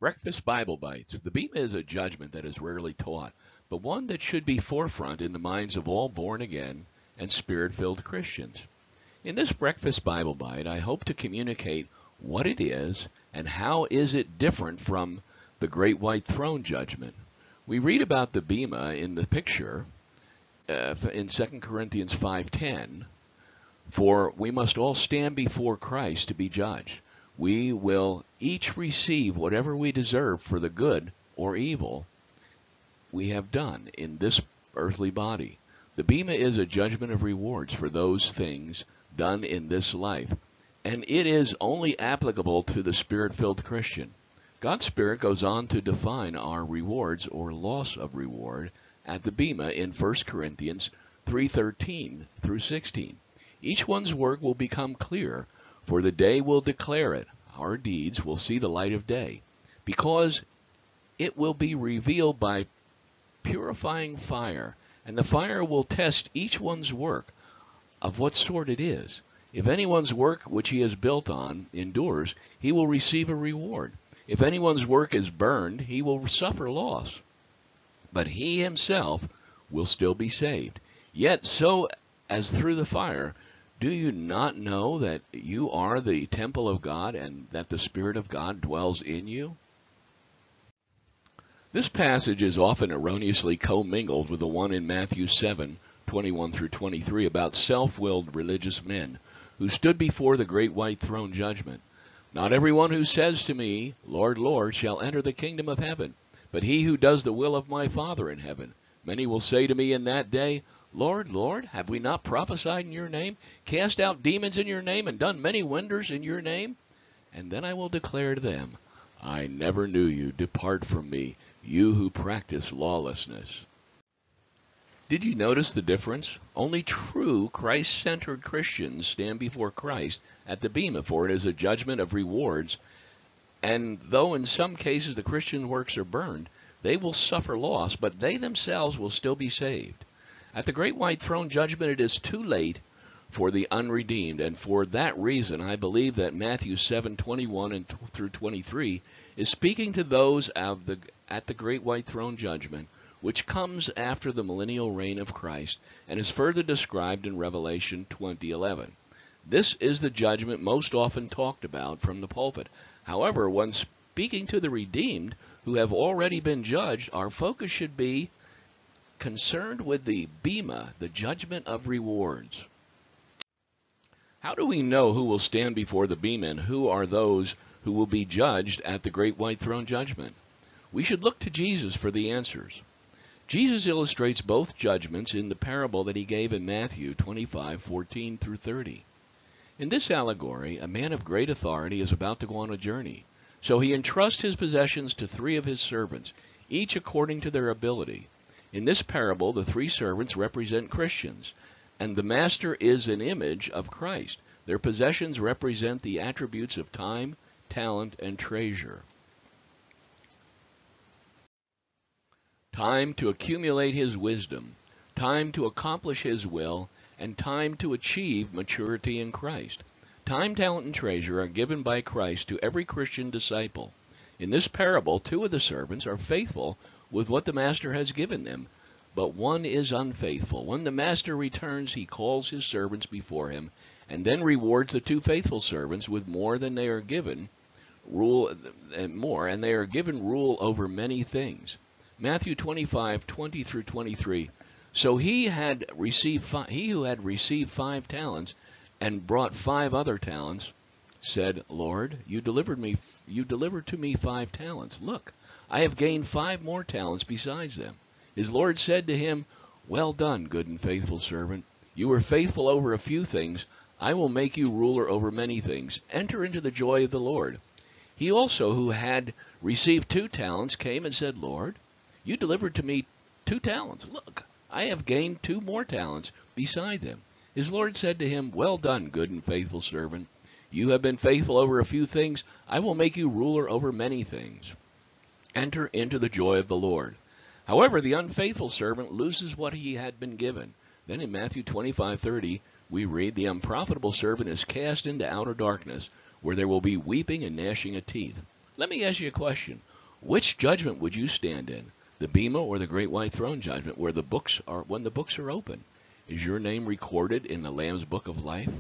Breakfast Bible Bites. The Bema is a judgment that is rarely taught, but one that should be forefront in the minds of all born-again and Spirit-filled Christians. In this Breakfast Bible Bite, I hope to communicate what it is and how is it different from the Great White Throne Judgment. We read about the Bema in the picture in 2 Corinthians 5:10, for we must all stand before Christ to be judged. We will each receive whatever we deserve for the good or evil we have done in this earthly body. The Bema is a judgment of rewards for those things done in this life, and it is only applicable to the Spirit-filled Christian. God's Spirit goes on to define our rewards or loss of reward at the Bema in 1 Corinthians 3:13 through 16. Each one's work will become clear, for the day will declare it. Our deeds will see the light of day, because it will be revealed by purifying fire, and the fire will test each one's work of what sort it is. If anyone's work which he has built on endures, he will receive a reward. If anyone's work is burned, he will suffer loss, but he himself will still be saved. Yet so as through the fire, do you not know that you are the temple of God and that the Spirit of God dwells in you? This passage is often erroneously commingled with the one in Matthew 7:21 through 23 about self-willed religious men who stood before the great white throne judgment. Not everyone who says to me, Lord, Lord, shall enter the kingdom of heaven, but he who does the will of my Father in heaven. Many will say to me in that day, Lord, Lord, have we not prophesied in your name, cast out demons in your name, and done many wonders in your name? And then I will declare to them, I never knew you. Depart from me, you who practice lawlessness. Did you notice the difference? Only true Christ-centered Christians stand before Christ at the Bema, for it is a judgment of rewards. And though in some cases the Christian works are burned, they will suffer loss, but they themselves will still be saved. At the great white throne judgment, it is too late for the unredeemed, and for that reason I believe that Matthew 7:21 through 23 is speaking to those at the great white throne judgment, which comes after the millennial reign of Christ and is further described in Revelation 20:11. This is the judgment most often talked about from the pulpit. However, when speaking to the redeemed who have already been judged, our focus should be concerned with the Bema, the judgment of rewards. How do we know who will stand before the Bema and who are those who will be judged at the great white throne judgment? We should look to Jesus for the answers. Jesus illustrates both judgments in the parable that he gave in Matthew 25:14 through 30. In this allegory, a man of great authority is about to go on a journey. So he entrusts his possessions to 3 of his servants, each according to their ability. In this parable, the 3 servants represent Christians, and the master is an image of Christ. Their possessions represent the attributes of time, talent, and treasure. Time to accumulate his wisdom, time to accomplish his will, and time to achieve maturity in Christ. Time, talent, and treasure are given by Christ to every Christian disciple. In this parable, 2 of the servants are faithful with what the master has given them, but one is unfaithful. When the master returns, he calls his servants before him, and then rewards the 2 faithful servants with more than they are given and they are given rule over many things. Matthew 25:20 through 23. So he who had received 5 talents and brought 5 other talents said, Lord, you delivered to me 5 talents. Look, I have gained 5 more talents besides them. His Lord said to him, Well done, good and faithful servant. You were faithful over a few things. I will make you ruler over many things. Enter into the joy of the Lord. He also, who had received 2 talents, came and said, Lord, you delivered to me 2 talents. Look, I have gained 2 more talents beside them. His Lord said to him, Well done, good and faithful servant. You have been faithful over a few things. I will make you ruler over many things. Enter into the joy of the Lord. However, the unfaithful servant loses what he had been given. Then in Matthew 25:30, we read, The unprofitable servant is cast into outer darkness, where there will be weeping and gnashing of teeth. Let me ask you a question. Which judgment would you stand in? The Bema or the Great White Throne Judgment, where when the books are open? Is your name recorded in the Lamb's Book of Life?